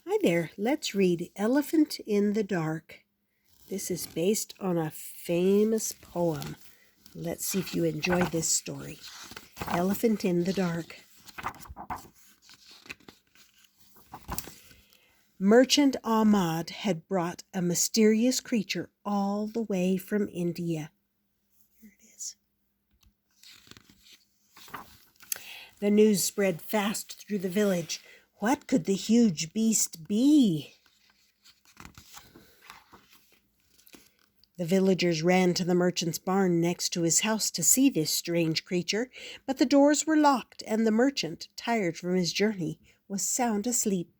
Hi there, let's read Elephant in the Dark. This is based on a famous poem. Let's see if you enjoy this story. Elephant in the Dark. Merchant Ahmad had brought a mysterious creature all the way from India. Here it is. The news spread fast through the village. What could the huge beast be? The villagers ran to the merchant's barn next to his house to see this strange creature, but the doors were locked, and the merchant, tired from his journey, was sound asleep.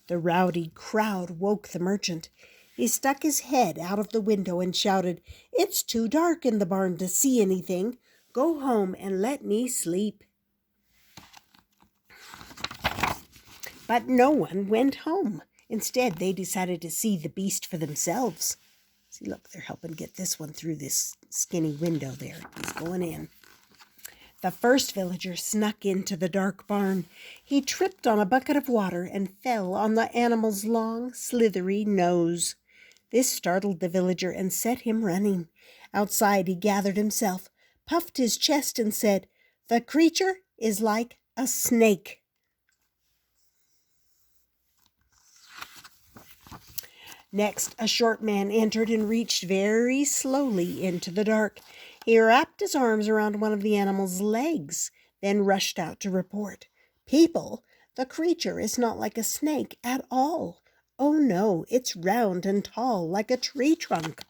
The rowdy crowd woke the merchant. He stuck his head out of the window and shouted, "It's too dark in the barn to see anything. Go home and let me sleep." But no one went home. Instead, they decided to see the beast for themselves. See, look, they're helping get this one through this skinny window there. He's going in. The first villager snuck into the dark barn. He tripped on a bucket of water and fell on the animal's long, slithery nose. This startled the villager and set him running. Outside, he gathered himself, puffed his chest, and said, "The creature is like a snake." Next, a short man entered and reached very slowly into the dark. He wrapped his arms around one of the animal's legs, then rushed out to report, "People, the creature is not like a snake at all. Oh no, it's round and tall like a tree trunk."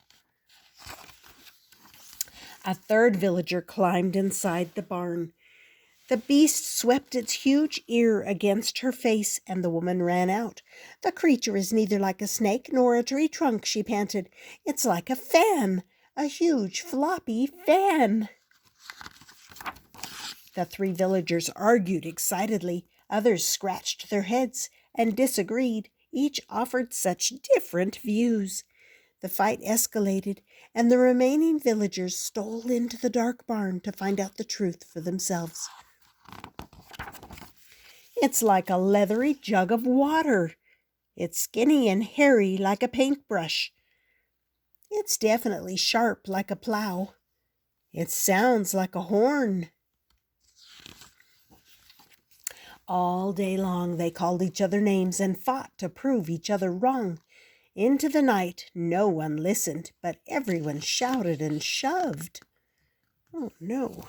A third villager climbed inside the barn. The beast swept its huge ear against her face, and the woman ran out. "The creature is neither like a snake nor a tree trunk," she panted. "It's like a fan, a huge floppy fan." The three villagers argued excitedly. Others scratched their heads and disagreed. Each offered such different views. The fight escalated, and the remaining villagers stole into the dark barn to find out the truth for themselves. "It's like a leathery jug of water. It's skinny and hairy like a paintbrush. It's definitely sharp like a plow. It sounds like a horn." All day long they called each other names and fought to prove each other wrong. Into the night no one listened, but everyone shouted and shoved. Oh no.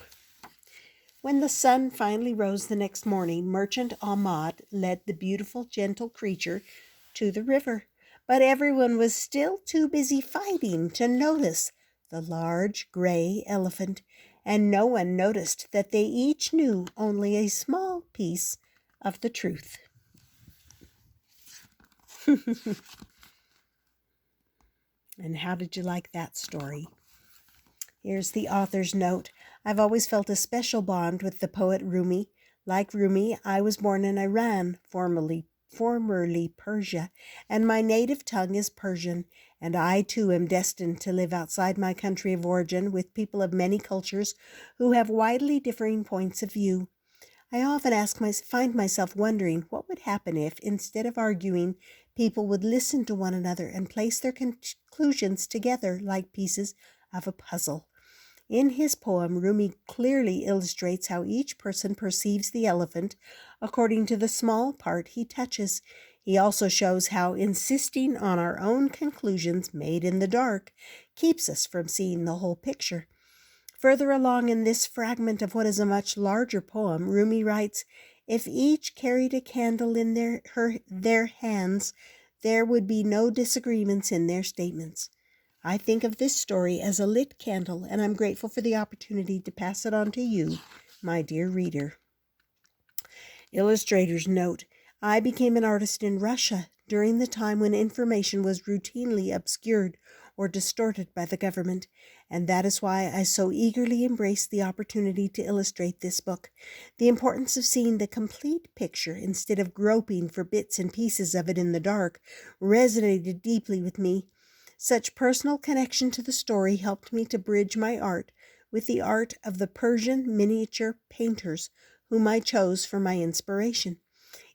When the sun finally rose the next morning, Merchant Ahmad led the beautiful, gentle creature to the river. But everyone was still too busy fighting to notice the large gray elephant, and no one noticed that they each knew only a small piece of the truth. And how did you like that story? Here's the author's note. "I've always felt a special bond with the poet Rumi. Like Rumi, I was born in Iran, formerly Persia, and my native tongue is Persian, and I too am destined to live outside my country of origin with people of many cultures who have widely differing points of view. I often find myself wondering what would happen if, instead of arguing, people would listen to one another and place their conclusions together like pieces of a puzzle." In his poem, Rumi clearly illustrates how each person perceives the elephant according to the small part he touches. He also shows how insisting on our own conclusions made in the dark keeps us from seeing the whole picture. Further along in this fragment of what is a much larger poem, Rumi writes, "If each carried a candle in their hands, there would be no disagreements in their statements." I think of this story as a lit candle, and I'm grateful for the opportunity to pass it on to you, my dear reader. Illustrator's note. I became an artist in Russia during the time when information was routinely obscured or distorted by the government, and that is why I so eagerly embraced the opportunity to illustrate this book. The importance of seeing the complete picture instead of groping for bits and pieces of it in the dark resonated deeply with me. Such personal connection to the story helped me to bridge my art with the art of the Persian miniature painters whom I chose for my inspiration.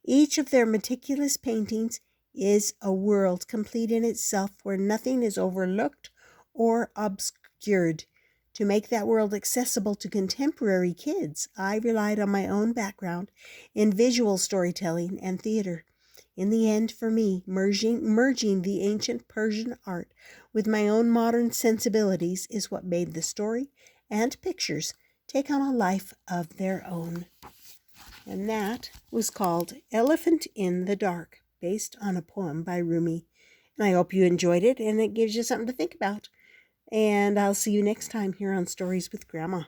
Each of their meticulous paintings, is a world complete in itself where nothing is overlooked or obscured. To make that world accessible to contemporary kids, I relied on my own background in visual storytelling and theater. In the end, for me, merging the ancient Persian art with my own modern sensibilities is what made the story and pictures take on a life of their own. And that was called Elephant in the Dark, based on a poem by Rumi. And I hope you enjoyed it and it gives you something to think about. And I'll see you next time here on Stories with Grandma.